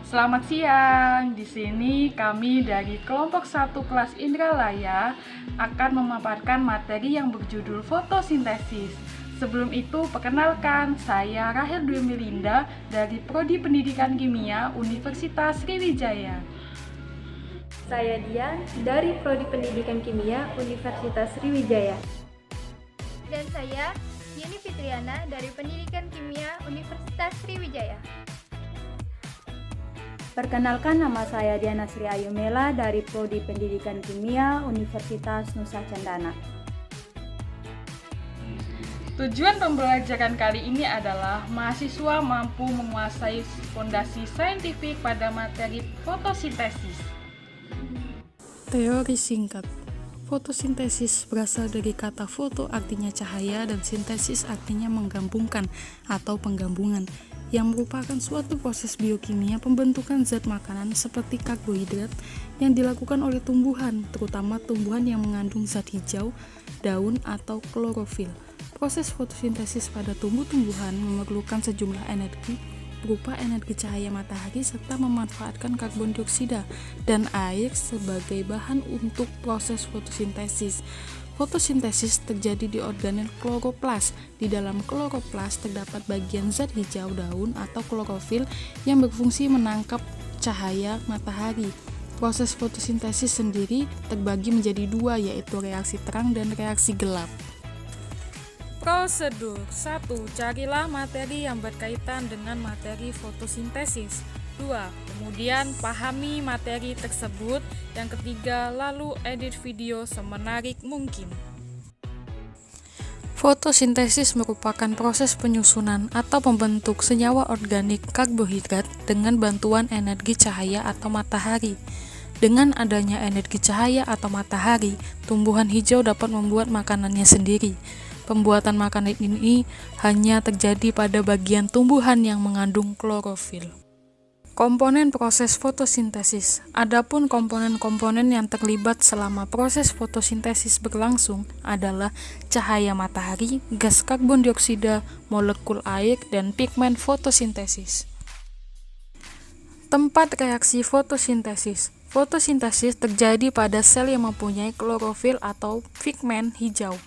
Selamat siang. Di sini kami dari kelompok 1 kelas Indralaya akan memaparkan materi yang berjudul fotosintesis. Sebelum itu, perkenalkan, saya Rahel Dwi Melinda dari Prodi Pendidikan Kimia Universitas Sriwijaya. Saya Dian dari Prodi Pendidikan Kimia Universitas Sriwijaya. Dan saya Yeni Fitriana dari Pendidikan Kimia Universitas Sriwijaya. Perkenalkan, nama saya Diana Sri Ayumela dari Prodi Pendidikan Kimia Universitas Nusa Cendana. Tujuan pembelajaran kali ini adalah mahasiswa mampu menguasai fondasi saintifik pada materi fotosintesis. Teori singkat. Fotosintesis berasal dari kata foto artinya cahaya dan sintesis artinya menggabungkan atau penggabungan, yang merupakan suatu proses biokimia pembentukan zat makanan seperti karbohidrat yang dilakukan oleh tumbuhan, terutama tumbuhan yang mengandung zat hijau, daun, atau klorofil. Proses fotosintesis pada tumbuh-tumbuhan memerlukan sejumlah energi berupa energi cahaya matahari serta memanfaatkan karbon dioksida dan air sebagai bahan untuk proses fotosintesis. Fotosintesis terjadi di organel kloroplas. Di dalam kloroplas terdapat bagian zat hijau daun atau klorofil yang berfungsi menangkap cahaya matahari. Proses fotosintesis sendiri terbagi menjadi dua, yaitu reaksi terang dan reaksi gelap. Prosedur 1. Carilah materi yang berkaitan dengan materi fotosintesis. 2. Kemudian pahami materi tersebut. Yang ketiga, lalu edit video semenarik mungkin. Fotosintesis merupakan proses penyusunan atau pembentuk senyawa organik karbohidrat dengan bantuan energi cahaya atau matahari. Dengan adanya energi cahaya atau matahari, tumbuhan hijau dapat membuat makanannya sendiri. Pembuatan makanan ini hanya terjadi pada bagian tumbuhan yang mengandung klorofil. Komponen proses fotosintesis. Adapun komponen-komponen yang terlibat selama proses fotosintesis berlangsung adalah cahaya matahari, gas karbon dioksida, molekul air, dan pigmen fotosintesis. Tempat reaksi fotosintesis. Fotosintesis terjadi pada sel yang mempunyai klorofil atau pigmen hijau.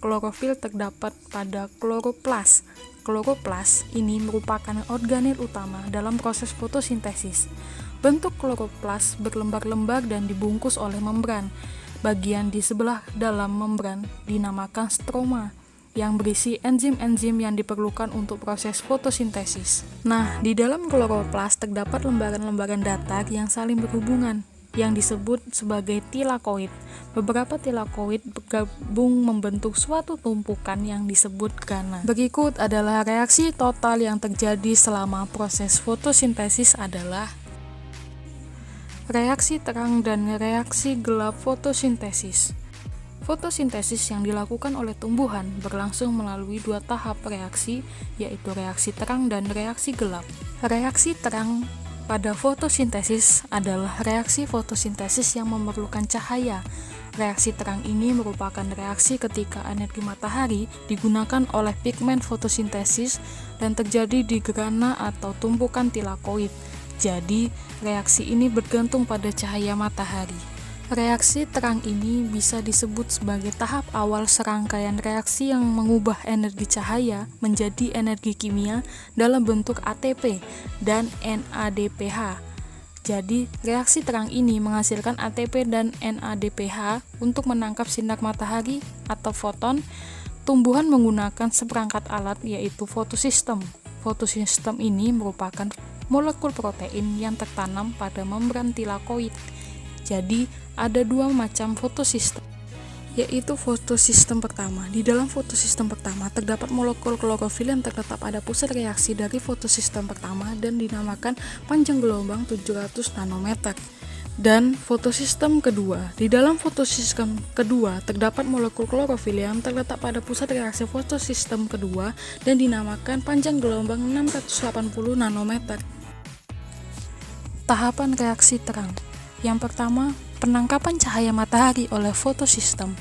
Klorofil terdapat pada kloroplas. Kloroplas ini merupakan organel utama dalam proses fotosintesis. Bentuk kloroplas berlembar-lembar dan dibungkus oleh membran. Bagian di sebelah dalam membran dinamakan stroma, yang berisi enzim-enzim yang diperlukan untuk proses fotosintesis. Nah, di dalam kloroplas terdapat lembaran-lembaran datar yang saling berhubungan, yang disebut sebagai tilakoid. Beberapa tilakoid bergabung membentuk suatu tumpukan yang disebut grana. Berikut adalah reaksi total yang terjadi selama proses fotosintesis adalah reaksi terang dan reaksi gelap fotosintesis. Fotosintesis yang dilakukan oleh tumbuhan berlangsung melalui dua tahap reaksi, yaitu reaksi terang dan reaksi gelap. Reaksi terang pada fotosintesis adalah reaksi fotosintesis yang memerlukan cahaya. Reaksi terang ini merupakan reaksi ketika energi matahari digunakan oleh pigmen fotosintesis dan terjadi di grana atau tumpukan tilakoid. Jadi, reaksi ini bergantung pada cahaya matahari. Reaksi terang ini bisa disebut sebagai tahap awal serangkaian reaksi yang mengubah energi cahaya menjadi energi kimia dalam bentuk ATP dan NADPH. Jadi, reaksi terang ini menghasilkan ATP dan NADPH untuk menangkap sinar matahari atau foton. Tumbuhan menggunakan seperangkat alat, yaitu fotosistem. Fotosistem ini merupakan molekul protein yang tertanam pada membran tilakoid. Jadi, ada dua macam fotosistem, yaitu fotosistem pertama. Di dalam fotosistem pertama terdapat molekul klorofil yang terletak pada pusat reaksi dari fotosistem pertama dan dinamakan panjang gelombang 700 nanometer. Dan fotosistem kedua. Di dalam fotosistem kedua terdapat molekul klorofil yang terletak pada pusat reaksi fotosistem kedua dan dinamakan panjang gelombang 680 nanometer. Tahapan reaksi terang. Yang pertama, penangkapan cahaya matahari oleh fotosistem.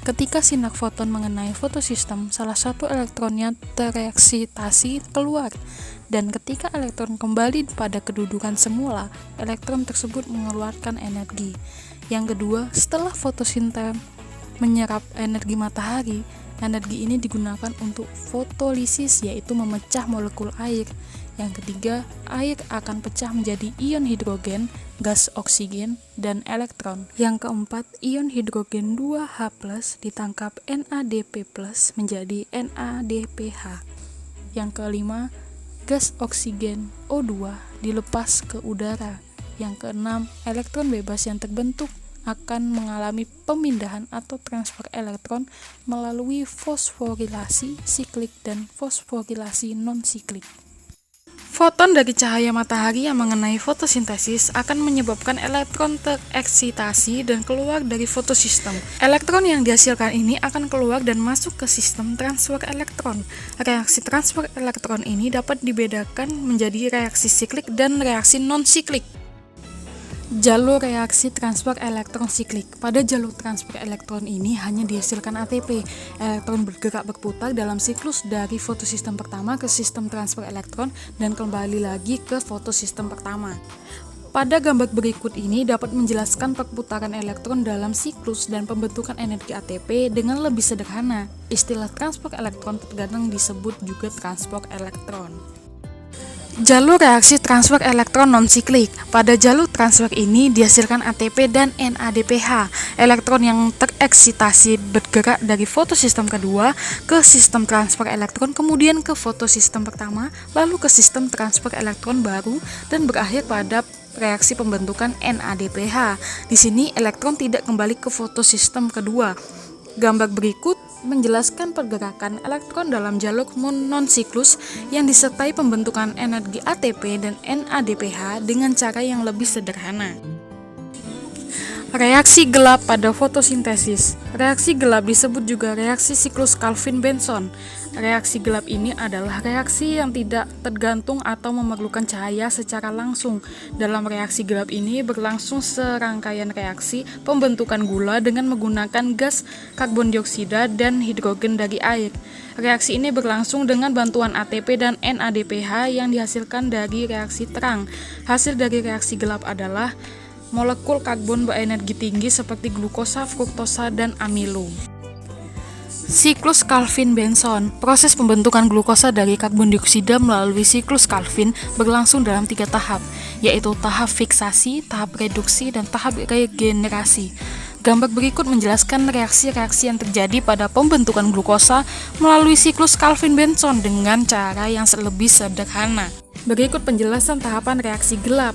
Ketika sinar foton mengenai fotosistem, salah satu elektronnya tereksitasi keluar, dan ketika elektron kembali pada kedudukan semula, elektron tersebut mengeluarkan energi. Yang kedua, setelah fotosintesa menyerap energi matahari, energi ini digunakan untuk fotolisis, yaitu memecah molekul air. Yang ketiga, air akan pecah menjadi ion hidrogen, gas oksigen, dan elektron. Yang keempat, ion hidrogen 2H+ ditangkap NADP+ menjadi NADPH. Yang kelima, gas oksigen O2 dilepas ke udara. Yang keenam, elektron bebas yang terbentuk akan mengalami pemindahan atau transfer elektron melalui fosforilasi siklik dan fosforilasi non-siklik. Foton dari cahaya matahari yang mengenai fotosintesis akan menyebabkan elektron tereksitasi dan keluar dari fotosistem. Elektron yang dihasilkan ini akan keluar dan masuk ke sistem transfer elektron. Reaksi transfer elektron ini dapat dibedakan menjadi reaksi siklik dan reaksi non-siklik. Jalur reaksi transfer elektron siklik. Pada jalur transfer elektron ini hanya dihasilkan ATP. Elektron bergerak berputar dalam siklus dari fotosistem pertama ke sistem transfer elektron dan kembali lagi ke fotosistem pertama. Pada gambar berikut ini dapat menjelaskan perputaran elektron dalam siklus dan pembentukan energi ATP dengan lebih sederhana. Istilah transfer elektron terkadang disebut juga transport elektron. Jalur reaksi transfer elektron non-siklik. Pada jalur transfer ini dihasilkan ATP dan NADPH. Elektron yang tereksitasi bergerak dari fotosistem kedua ke sistem transfer elektron, kemudian ke fotosistem pertama, lalu ke sistem transfer elektron baru, dan berakhir pada reaksi pembentukan NADPH. Di sini elektron tidak kembali ke fotosistem kedua. Gambar berikut menjelaskan pergerakan elektron dalam jalur non-siklus yang disertai pembentukan energi ATP dan NADPH dengan cara yang lebih sederhana. Reaksi gelap pada fotosintesis. Reaksi gelap disebut juga reaksi siklus Calvin-Benson. Reaksi gelap ini adalah reaksi yang tidak tergantung atau memerlukan cahaya secara langsung. Dalam reaksi gelap ini berlangsung serangkaian reaksi pembentukan gula dengan menggunakan gas karbon dioksida dan hidrogen dari air. Reaksi ini berlangsung dengan bantuan ATP dan NADPH yang dihasilkan dari reaksi terang. Hasil dari reaksi gelap adalah molekul karbon berenergi tinggi seperti glukosa, fruktosa, dan amilo. Siklus Calvin-Benson. Proses pembentukan glukosa dari karbon dioksida melalui siklus Calvin berlangsung dalam 3 tahap, yaitu tahap fiksasi, tahap reduksi, dan tahap regenerasi. Gambar berikut menjelaskan reaksi-reaksi yang terjadi pada pembentukan glukosa melalui siklus Calvin-Benson dengan cara yang lebih sederhana. Berikut penjelasan tahapan reaksi gelap.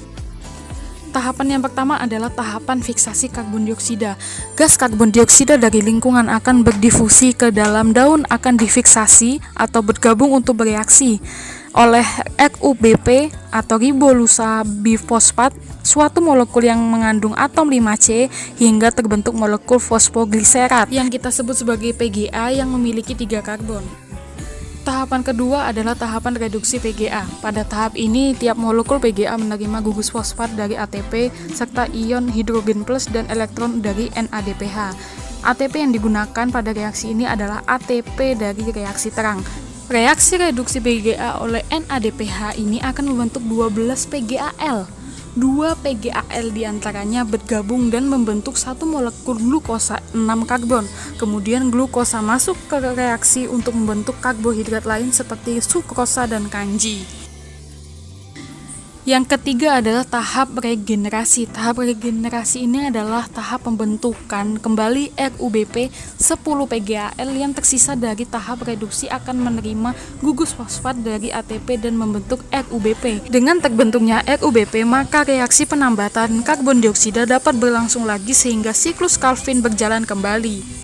Tahapan yang pertama adalah tahapan fiksasi karbon dioksida. Gas karbon dioksida dari lingkungan akan berdifusi ke dalam daun, akan difiksasi atau bergabung untuk bereaksi oleh RUBP atau ribolusa bifosfat, suatu molekul yang mengandung atom 5C hingga terbentuk molekul fosfogliserat yang kita sebut sebagai PGA yang memiliki 3 karbon. Tahapan kedua adalah tahapan reduksi PGA. Pada tahap ini, tiap molekul PGA menerima gugus fosfat dari ATP serta ion hidrogen plus dan elektron dari NADPH. ATP yang digunakan pada reaksi ini adalah ATP dari reaksi terang. Reaksi reduksi PGA oleh NADPH ini akan membentuk 12 PGAL. 2 PGAL diantaranya bergabung dan membentuk satu molekul glukosa 6 karbon. Kemudian glukosa masuk ke reaksi untuk membentuk karbohidrat lain seperti sukrosa dan kanji. Yang ketiga adalah tahap regenerasi. Tahap regenerasi ini adalah tahap pembentukan kembali RUBP 10 PGAL yang tersisa dari tahap reduksi akan menerima gugus fosfat dari ATP dan membentuk RUBP. Dengan terbentuknya RUBP, maka reaksi penambatan karbon dioksida dapat berlangsung lagi sehingga siklus Calvin berjalan kembali.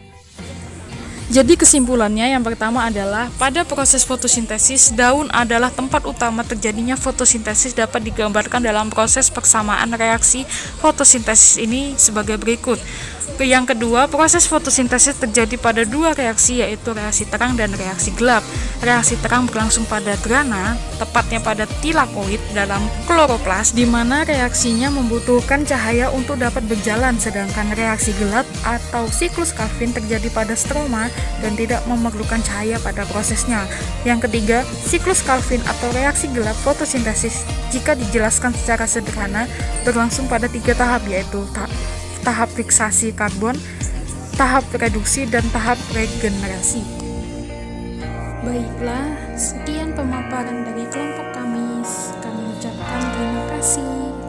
Jadi kesimpulannya yang pertama adalah pada proses fotosintesis, daun adalah tempat utama terjadinya fotosintesis dapat digambarkan dalam proses persamaan reaksi fotosintesis ini sebagai berikut. Yang kedua, proses fotosintesis terjadi pada dua reaksi, yaitu reaksi terang dan reaksi gelap. Reaksi terang berlangsung pada grana, tepatnya pada tilakoid dalam kloroplas, di mana reaksinya membutuhkan cahaya untuk dapat berjalan, sedangkan reaksi gelap atau siklus Calvin terjadi pada stroma dan tidak memerlukan cahaya pada prosesnya. Yang ketiga, siklus Calvin atau reaksi gelap fotosintesis, jika dijelaskan secara sederhana, berlangsung pada 3 tahap, yaitu tahap fiksasi karbon, tahap reduksi, dan tahap regenerasi. Baiklah, sekian pemaparan dari kelompok kami. Kami ucapkan terima kasih.